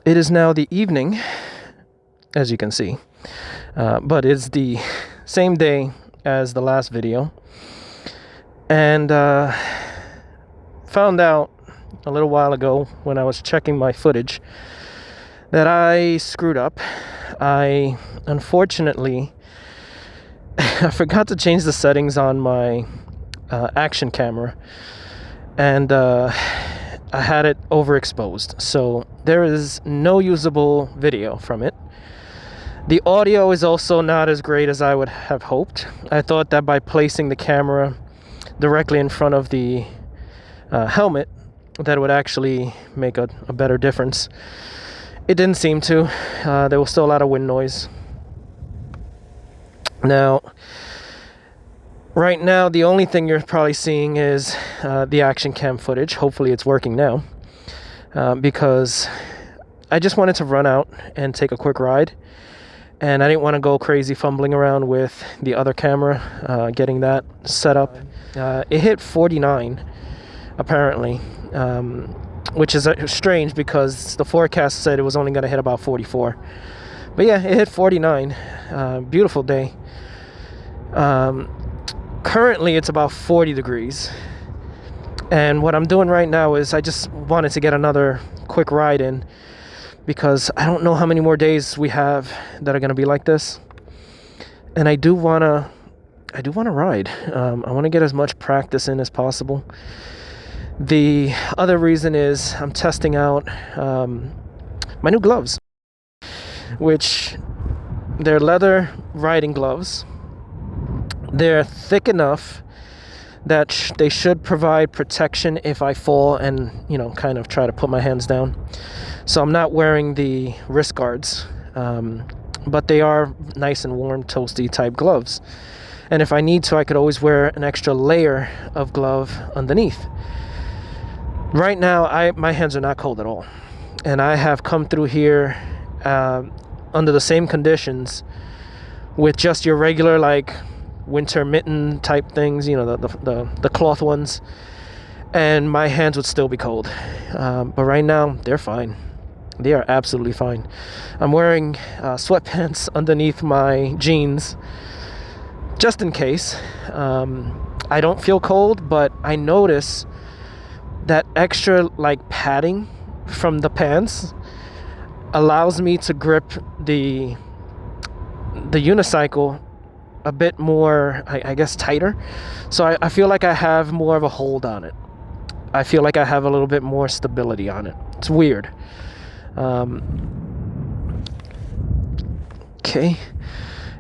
It is now the evening, as you can see, but it's the same day as the last video, and found out a little while ago when I was checking my footage that I screwed up. I unfortunately I forgot to change the settings on my action camera, and I had it overexposed, so there is no usable video from it. The audio is also not as great as I would have hoped. I thought that by placing the camera directly in front of the helmet, that would actually make a better difference. It didn't seem to. There was still a lot of wind noise. Now, right now, the only thing you're probably seeing is the action cam footage. Hopefully it's working now, because I just wanted to run out and take a quick ride, and I didn't want to go crazy fumbling around with the other camera, getting that set up. It hit 49, apparently, which is strange because the forecast said it was only going to hit about 44. But yeah, it hit 49. Beautiful day. Currently it's about 40 degrees, and what I'm doing right now is I just wanted to get another quick ride in, because I don't know how many more days we have that are going to be like this, and I do want to ride. I want to get as much practice in as possible. The other reason is I'm testing out my new gloves, which they're leather riding gloves. They're thick enough that they should provide protection if I fall and, kind of try to put my hands down. So I'm not wearing the wrist guards, but they are nice and warm, toasty type gloves. And if I need to, I could always wear an extra layer of glove underneath. Right now, my hands are not cold at all. And I have come through here under the same conditions with just your regular, winter mitten type things, the cloth ones, and my hands would still be cold. But right now, they're fine. They are absolutely fine. I'm wearing sweatpants underneath my jeans, just in case. I don't feel cold, but I notice that extra padding from the pants allows me to grip the unicycle a bit more, I guess, tighter. So I feel like I have more of a hold on it. I feel like I have a little bit more stability on it. It's weird. Okay.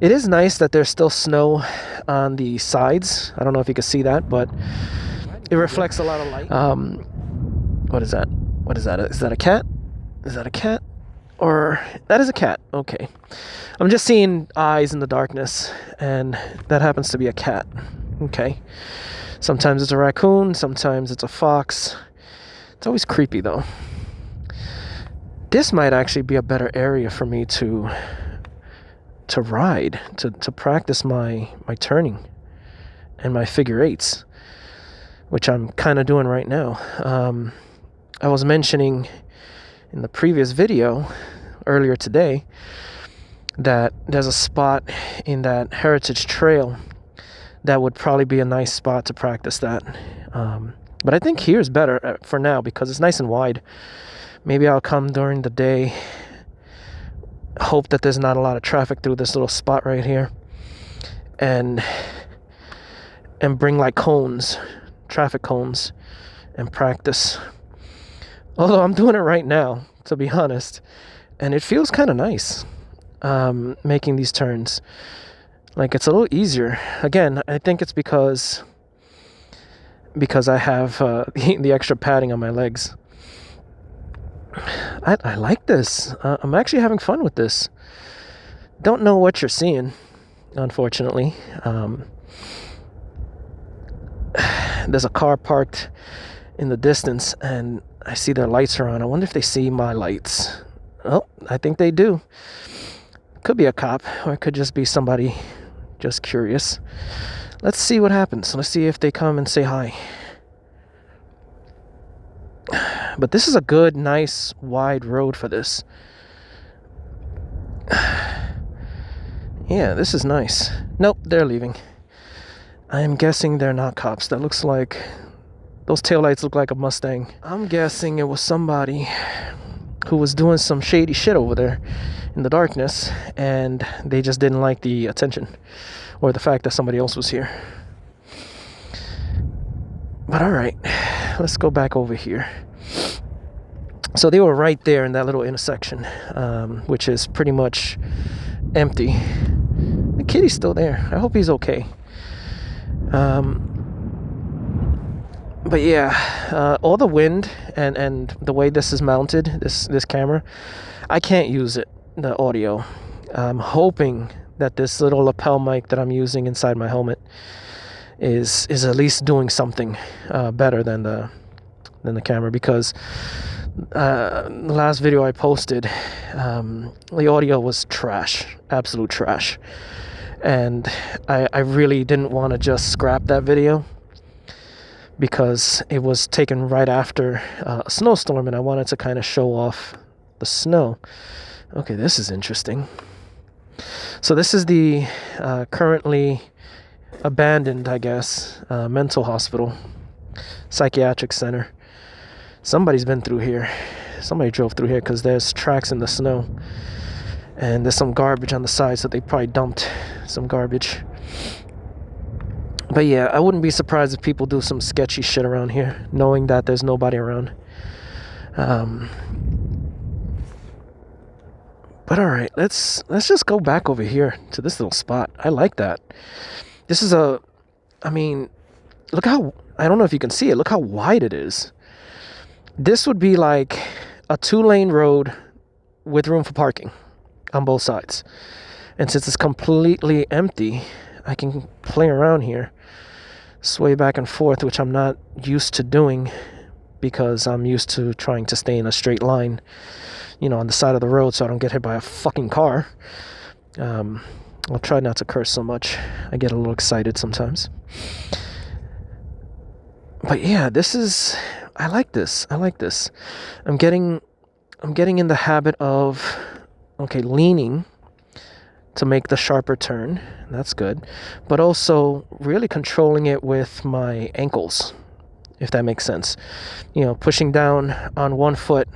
It is nice that there's still snow on the sides. I don't know if you can see that, but it reflects a lot of light. What is that? What is that? Is that a cat? Is that a cat? Or that is a cat. Okay. I'm just seeing eyes in the darkness, and that happens to be a cat. Okay. Sometimes it's a raccoon, sometimes it's a fox. It's always creepy though. This might actually be a better area for me to ride, to practice my turning and my figure eights, which I'm kind of doing right now. I was mentioning in the previous video earlier today that there's a spot in that heritage trail that would probably be a nice spot to practice that. But I think here's better for now because it's nice and wide. Maybe I'll come during the day, hope that there's not a lot of traffic through this little spot right here, and bring cones, traffic cones, and practice. Although I'm doing it right now, to be honest, and it feels kind of nice, making these turns. It's a little easier. Again, I think it's because I have the extra padding on my legs. I like this. I'm actually having fun with this. Don't know what you're seeing, unfortunately. There's a car parked in the distance, and I see their lights are on. I wonder if they see my lights. Oh, I think they do. Could be a cop, or it could just be somebody just curious. Let's see what happens. Let's see if they come and say hi. But this is a good, nice, wide road for this. Yeah, this is nice. Nope, they're leaving. I'm guessing they're not cops. That looks like... Those taillights look like a Mustang. I'm guessing it was somebody who was doing some shady shit over there in the darkness, and they just didn't like the attention or the fact that somebody else was here. But alright, let's go back over here. So they were right there in that little intersection, which is pretty much empty. The kitty's still there. I hope he's okay. But yeah, all the wind and the way this is mounted, this camera, I can't use it, the audio. I'm hoping that this little lapel mic that I'm using inside my helmet is at least doing something better than the camera, because the last video I posted, the audio was trash, absolute trash, and I really didn't want to just scrap that video because it was taken right after a snowstorm, and I wanted to kind of show off the snow. Okay, this is interesting. So this is the currently abandoned, I guess, mental hospital, psychiatric center. Somebody's been through here. Somebody drove through here because there's tracks in the snow. And there's some garbage on the side, so they probably dumped some garbage. But yeah, I wouldn't be surprised if people do some sketchy shit around here, knowing that there's nobody around. But alright, let's just go back over here to this little spot. I like that. This is I mean, look how, I don't know if you can see it, look how wide it is. This would be like a 2-lane road with room for parking on both sides. And since it's completely empty, I can play around here, sway back and forth, which I'm not used to doing because I'm used to trying to stay in a straight line, you know, on the side of the road so I don't get hit by a fucking car. I'll try not to curse so much. I get a little excited sometimes. But yeah, I like this. I'm getting in the habit of, leaning to make the sharper turn. That's good. But also really controlling it with my ankles, if that makes sense. You know, pushing down on one foot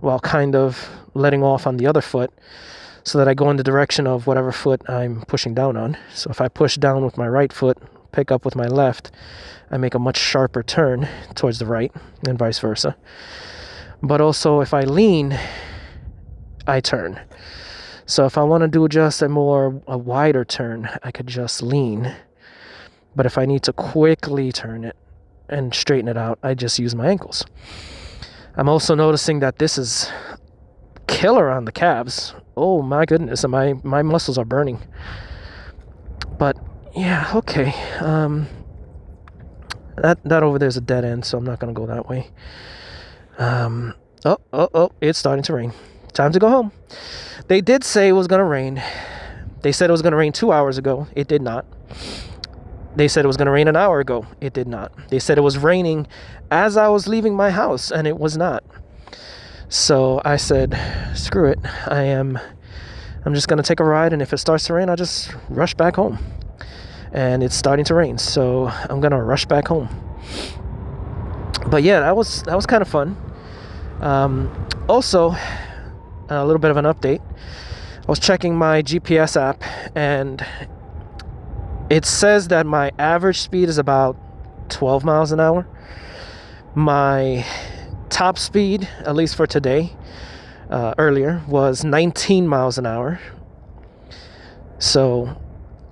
while kind of letting off on the other foot so that I go in the direction of whatever foot I'm pushing down on. So if I push down with my right foot, pick up with my left, I make a much sharper turn towards the right, and vice versa. But also if I lean, I turn. So if I want to do just a wider turn, I could just lean. But if I need to quickly turn it and straighten it out, I just use my ankles. I'm also noticing that this is killer on the calves. Oh my goodness, my muscles are burning. But yeah, okay. That over there is a dead end, so I'm not going to go that way. Oh, it's starting to rain. Time to go home. They did say it was going to rain. They said it was going to rain 2 hours ago. It did not. They said it was going to rain an hour ago. It did not. They said it was raining as I was leaving my house, and it was not. So I said, screw it. I'm just going to take a ride, and if it starts to rain, I'll just rush back home. And it's starting to rain, so I'm going to rush back home. But yeah, that was kind of fun. Also, a little bit of an update. I was checking my GPS app, and it says that my average speed is about 12 miles an hour. My top speed, at least for today, earlier, was 19 miles an hour. So,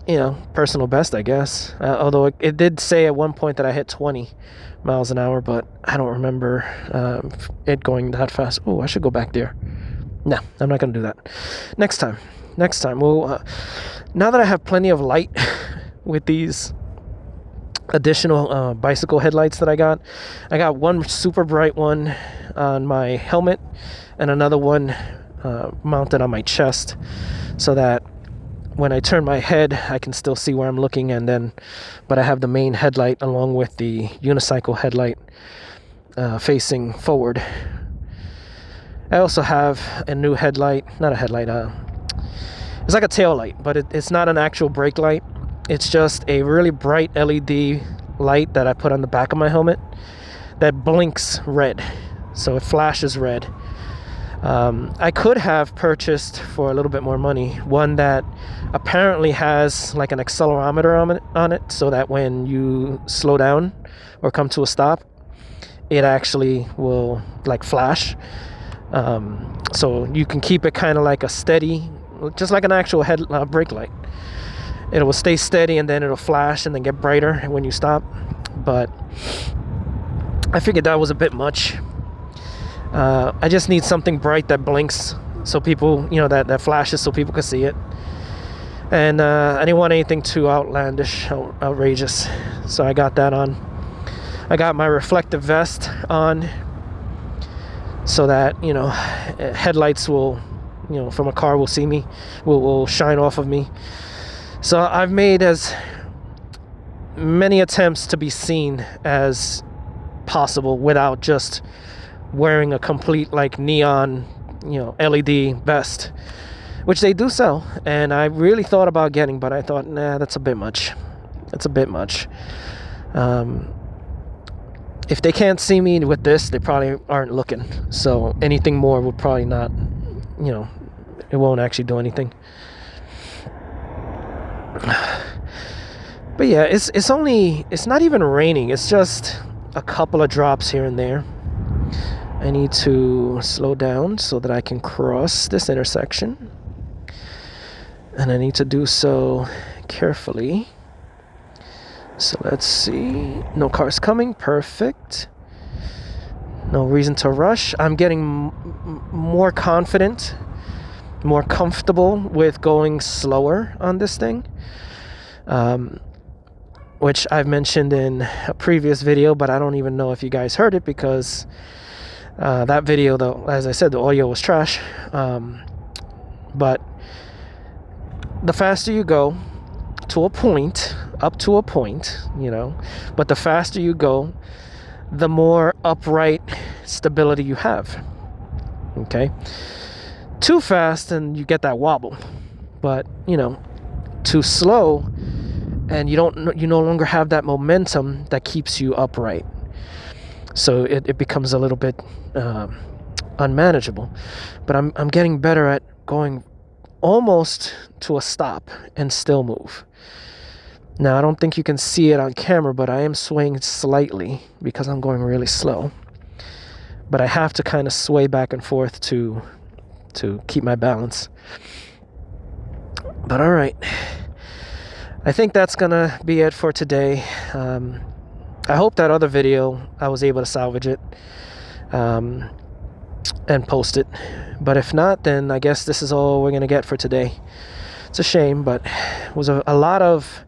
you know, personal best, I guess. Although it did say at one point that I hit 20 miles an hour, but I don't remember it going that fast. Oh, I should go back there. No, I'm not going to do that. Next time. Well, now that I have plenty of light with these additional bicycle headlights that I got one super bright one on my helmet and another one mounted on my chest, so that when I turn my head I can still see where I'm looking, but I have the main headlight along with the unicycle headlight facing forward. I also have a new headlight, not a headlight, it's like a tail light, but it's not an actual brake light. It's just a really bright LED light that I put on the back of my helmet that blinks red, so it flashes red. I could have purchased for a little bit more money one that apparently has like an accelerometer on it, so that when you slow down or come to a stop, it actually will like flash. So you can keep it kind of like a steady, just like an actual brake light. It will stay steady and then it'll flash and then get brighter when you stop. But I figured that was a bit much. I just need something bright that blinks, so people, that flashes, so people can see it. And I didn't want anything too outlandish, outrageous. So I got that on. I got my reflective vest on, so that headlights will, from a car will see me, will shine off of me. So I've made as many attempts to be seen as possible without just wearing a complete like neon, LED vest, which they do sell, and I really thought about getting, but I thought, nah, that's a bit much. If they can't see me with this, they probably aren't looking. So anything more would probably not, it won't actually do anything. But yeah, it's not even raining. It's just a couple of drops here and there. I need to slow down so that I can cross this intersection. And I need to do so carefully. So let's see. No cars coming. Perfect. No reason to rush. I'm getting more confident, more comfortable with going slower on this thing. Which I've mentioned in a previous video, but I don't even know if you guys heard it, because that video, though, as I said, the audio was trash. But the faster you go to a point, up to a point, but the faster you go, the more upright stability you have. Okay? Too fast and you get that wobble. But, too slow and you no longer have that momentum that keeps you upright. So it becomes a little bit unmanageable. But I'm getting better at going almost to a stop and still move. Now, I don't think you can see it on camera, but I am swaying slightly because I'm going really slow. But I have to kind of sway back and forth to keep my balance. But all right. I think that's gonna be it for today. I hope that other video I was able to salvage it and post it. But if not, then I guess this is all we're gonna get for today. It's a shame, but it was a lot of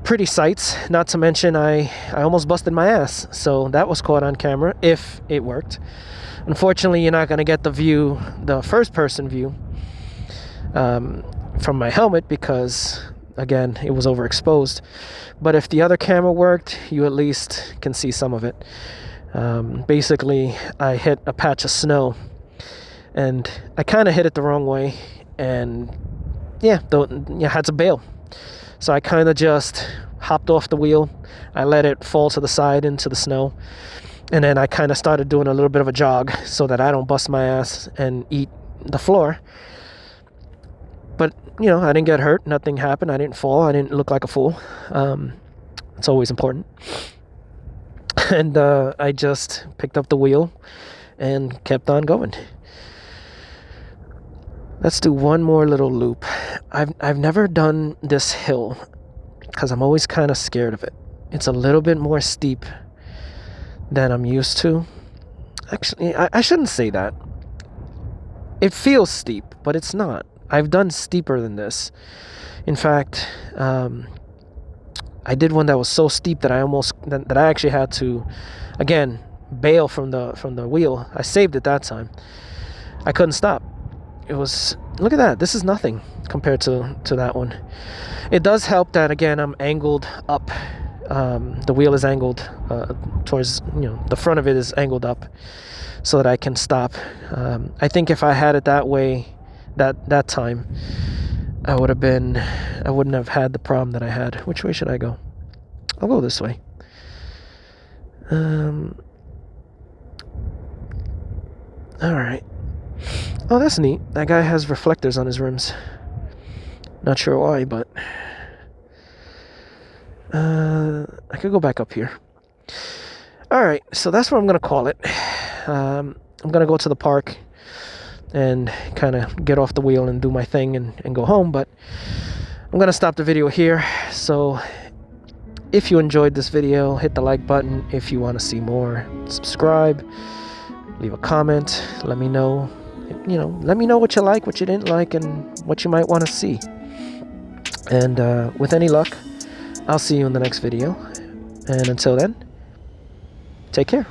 pretty sights. Not to mention I almost busted my ass. So that was caught on camera, if it worked. Unfortunately, you're not gonna get the first person view from my helmet, because again, it was overexposed. But if the other camera worked, you at least can see some of it. Basically, I hit a patch of snow, and I kind of hit it the wrong way, and I had to bail. So I kind of just hopped off the wheel. I let it fall to the side into the snow, and then I kind of started doing a little bit of a jog so that I don't bust my ass and eat the floor. But, I didn't get hurt. Nothing happened. I didn't fall. I didn't look like a fool. It's always important. And I just picked up the wheel and kept on going. Let's do one more little loop. I've never done this hill because I'm always kind of scared of it. It's a little bit more steep than I'm used to. Actually, I shouldn't say that. It feels steep, but it's not. I've done steeper than this. In fact, I did one that was so steep that I actually had to, again, bail from the wheel. I saved it that time. I couldn't stop. It was, look at that. This is nothing compared to that one. It does help that, again, I'm angled up the wheel is angled towards, the front of it is angled up so that I can stop. I think if I had it that way, that time, I wouldn't have had the problem that I had. Which way should I go? I'll go this way. Alright. Oh, that's neat. That guy has reflectors on his rims. Not sure why, but I could go back up here. Alright, so that's what I'm going to call it. I'm going to go to the park and kind of get off the wheel and do my thing and go home, but I'm going to stop the video here. So if you enjoyed this video, hit the like button. If you want to see more, subscribe, leave a comment, let me know. Let me know what you like, what you didn't like, and what you might want to see. And with any luck, I'll see you in the next video. And until then, take care.